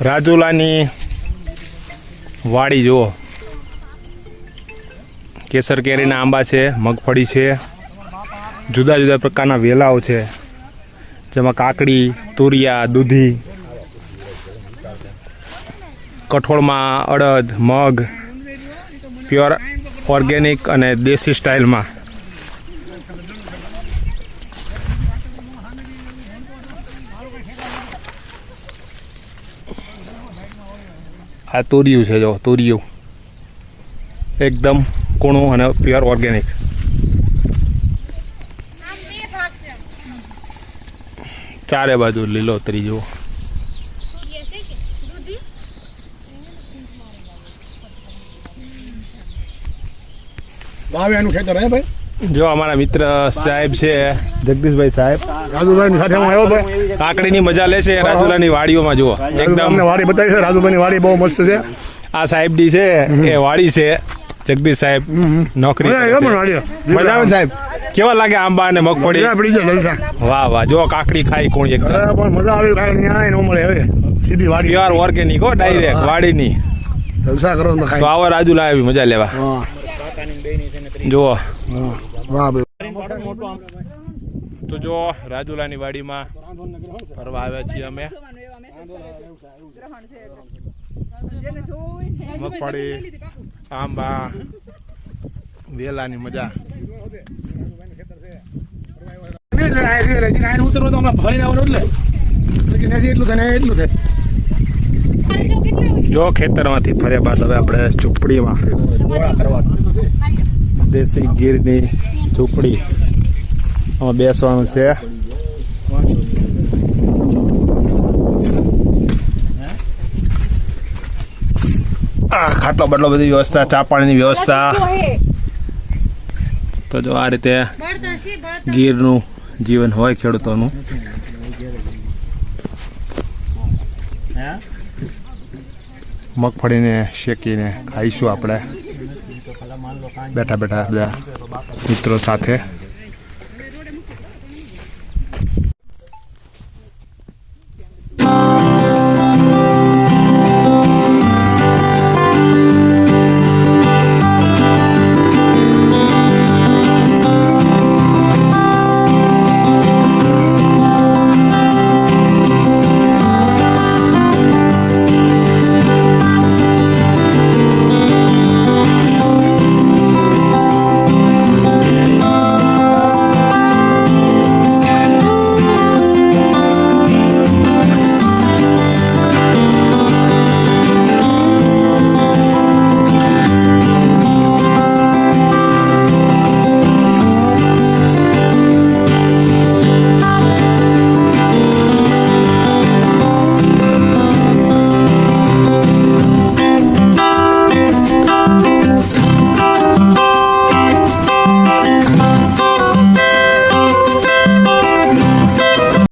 રાજુલાની વાડી જુઓ, કેસર કેરીના આંબા છે, મગફળી છે, જુદા જુદા પ્રકારના વેલાઓ છે, જેમાં કાકડી, તુરિયા, દૂધી, કઠોળમાં અડદ, મગ, પ્યોર ઓર્ગેનિક અને દેશી સ્ટાઇલમાં. આ તુરિયું છે, જો તુરિયું એકદમ કૂણું અને પ્યોર ઓર્ગેનિક. ચારે બાજુ લીલોતરી જુઓ. જો અમારા મિત્ર સાહેબ છે, જગદીશભાઈ સાહેબ, રાજુભાઈ સાથે હું આવ્યો ભાઈ. કાકડીની મજા લે છે રાજુલાની વાડીઓમાં. જુઓ એકદમ વાડી બતાવી છે, રાજુભાઈની વાડી બહુ મસ્ત છે. આ સાહેબડી છે એ વાડી છે, જગદીશ સાહેબ નોકરી કરે છે. મજા આવે સાહેબ? કેવા લાગે આંબા અને મગફળી? વાહ વાહ, જો કાકડી ખાઈ કોણ એક મજા આવી ન મળે હવે સીધી વાડી પ્યોર ઓર્ગેનિક હો, ડાયરેક્ટ વાડીની. જલસા કરો તો આવો રાજુલા આવી મજા લેવા. જુઓ તો જો રાજુલાની વાડીમાં ફરવા આવ્યા છીએ અમે. મગફળી, આંબા, વેલાની મજા. જો ખેતરમાંથી ફર્યા બાદ હવે આપણે ઝૂંપડીમાં, દેશી ગીરની ઝૂંપડી બેસવાનું છે. ખાટલો બાટલો બધી વ્યવસ્થા, ચા પાણીની વ્યવસ્થા. તો જો આ રીતે ગીરનું જીવન હોય ખેડૂતોનું. મગફળીને શેકીને ખાઈશું આપણે બેઠા બેઠા બધા મિત્રો સાથે.